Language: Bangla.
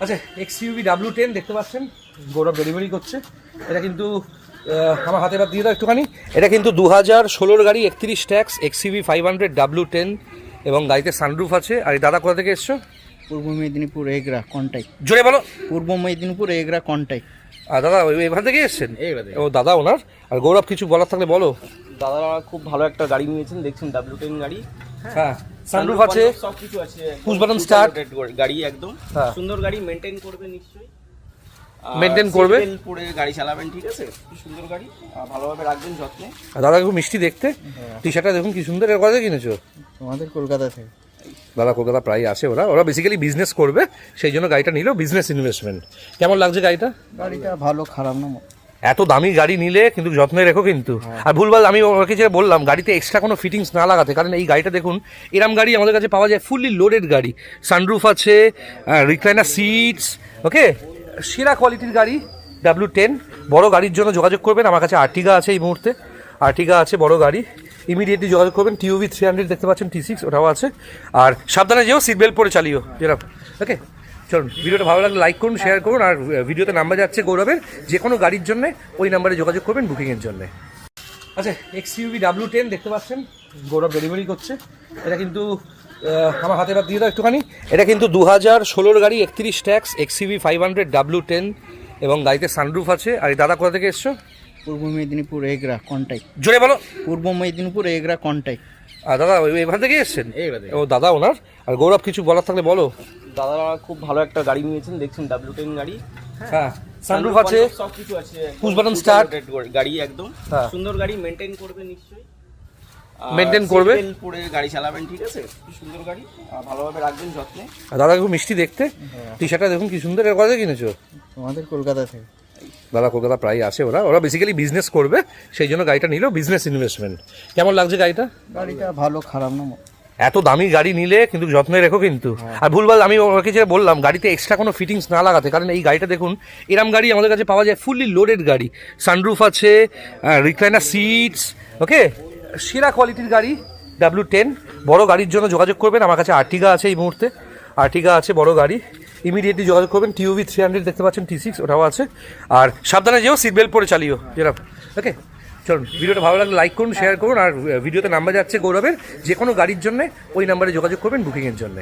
আচ্ছা, XUV W10 দেখতে পাচ্ছেন, গৌরব ডেলিভারি করছে। এটা কিন্তু আমার হাতে বাদ দিয়ে দাও একটুখানি। এটা কিন্তু 2016 গাড়ি, 31 ট্যাক্স, XUV 500 W10 এবং গাড়িতে সানরুফ আছে। আর এই দাদা কোথা থেকে এসছো? পূর্ব মেদিনীপুর এগরা কন্টাক্ট। জোরে বলো। পূর্ব মেদিনীপুর এগরা কন্টাক্ট। আর দাদা এখান থেকে এসছেন? ও দাদা ওনার। আর গৌরব কিছু বলার থাকলে বলো। দাদা খুব ভালো একটা গাড়ি নিয়েছেন, দেখছেন W10 গাড়ি। হ্যাঁ, সানরুফ আছে, সবকিছু আছে, পুশ বাটন স্টার্ট গাড়ি একদম হ্যাঁ। সুন্দর গাড়ি, মেইনটেইন করবে নিশ্চয়ই, মেইনটেইন করবে, পরে গাড়ি চালাবেন, ঠিক আছে? খুব সুন্দর গাড়ি, ভালোভাবে রাখবেন যত্নে। আর দাদা খুব মিষ্টি দেখতে, টি শার্টটা দেখুন কি সুন্দর। এর কথা কিনেছো? তোমাদের কলকাতা থেকে। দাদা কলকাতা প্রায় আসে, ওরা বেসিক্যালি বিজনেস করবে, সেই জন্য গাড়িটা নিল, বিজনেস ইনভেস্টমেন্ট। কেমন লাগছে গাড়িটা? গাড়িটা ভালো, খারাপ না। এত দামি গাড়ি নিলে কিন্তু যত্নে রেখো কিন্তু। আর ভুলভাল আমি ওকে যে বললাম গাড়িতে এক্সট্রা কোনো ফিটিংস না লাগাতে, কারণ এই গাড়িটা দেখুন, এরম গাড়ি আমাদের কাছে পাওয়া যায়, ফুললি লোডেড গাড়ি, সানরুফ আছে, রিক্লাইনার সিটস, ওকে, সেরা কোয়ালিটির গাড়ি W10। বড় গাড়ির জন্য যোগাযোগ করবেন, আমার কাছে আর্টিগা আছে এই মুহূর্তে, আর্টিগা আছে বড় গাড়ি, ইমিডিয়েটলি যোগাযোগ করবেন। TUV 300 দেখতে পাচ্ছেন, T6 ওটাও আছে। আর সাবধানে যেও, সিট বেল্ট পরে চালিও যেরকম, ওকে। চলুন, ভিডিওটা ভালো লাগলে লাইক করুন, শেয়ার করুন। আর ভিডিওতে নাম্বার যাচ্ছে গৌরবের, যে কোনো গাড়ির জন্য ওই নাম্বারে যোগাযোগ করবেন বুকিংয়ের জন্য। আচ্ছা, XUV W10 দেখতে পাচ্ছেন, গৌরব ডেলিভারি করছে। এটা কিন্তু আমার হাতে বাদ দিয়ে দাও একটুখানি। এটা কিন্তু 2016 গাড়ি, 31 ট্যাক্স, XUV 500 W10 এবং গাড়িতে সানরুফ আছে। আর এই দাদা কোথা থেকে এসছো? পূর্ব মেদিনীপুর এগরা কন্টাক্ট। জোরে বলো। পূর্ব মেদিনীপুর এগরা কন্টাক্ট। আর দাদা এখান থেকে এসছেন? ও দাদা ওনার। আর গৌরব কিছু বলার থাকলে বলো। দাদা খুব ভালো একটা গাড়ি নিয়েছেন, দেখছেন W10 গাড়ি। হ্যাঁ, সানরুফ আছে, সবকিছু আছে, পুশ বাটন স্টার্ট গাড়ি একদম হ্যাঁ। সুন্দর গাড়ি, মেইনটেইন করবে নিশ্চয়ই, মেইনটেইন করবে, পরে গাড়ি চালাবেন, ঠিক আছে? খুব সুন্দর গাড়ি, ভালোভাবে রাখবেন যত্নে। আর দাদা খুব মিষ্টি দেখতে, টি শার্টটা দেখুন কি সুন্দর। এর কথা কিনেছো? তোমাদের কলকাতা থেকে। দাদা কলকাতা প্রায় আসে, ওরা বেসিক্যালি বিজনেস করবে, সেই জন্য গাড়িটা নিল, বিজনেস ইনভেস্টমেন্ট। কেমন লাগছে গাড়িটা? গাড়িটা ভালো, খারাপ না। এত দামি গাড়ি নিলে কিন্তু যত্নে রেখো কিন্তু। আর ভুলভাল আমি ওকে যে বললাম গাড়িতে এক্সট্রা কোনো ফিটিংস না লাগাতে, কারণ এই গাড়িটা দেখুন, এরম গাড়ি আমাদের কাছে পাওয়া যায়, ফুললি লোডেড গাড়ি, সানরুফ আছে, রিক্লাইনার সিটস, ওকে, সেরা কোয়ালিটির গাড়ি W10। বড় গাড়ির জন্য যোগাযোগ করবেন, আমার কাছে আর্টিগা আছে এই মুহূর্তে, আর্টিগা আছে বড় গাড়ি, ইমিডিয়েটলি যোগাযোগ করবেন। TUV 300 দেখতে পাচ্ছেন, T6 ওটাও আছে। আর সাবধানে যেও, সিট বেল্ট পরে চালিও যেরকম, ওকে। চলুন, ভিডিওটা ভালো লাগলে লাইক করুন, শেয়ার করুন। আর ভিডিওতে নাম্বার যাচ্ছে গৌরবের, যে কোনো গাড়ির জন্য ওই নাম্বারে যোগাযোগ করবেন বুকিংয়ের জন্য।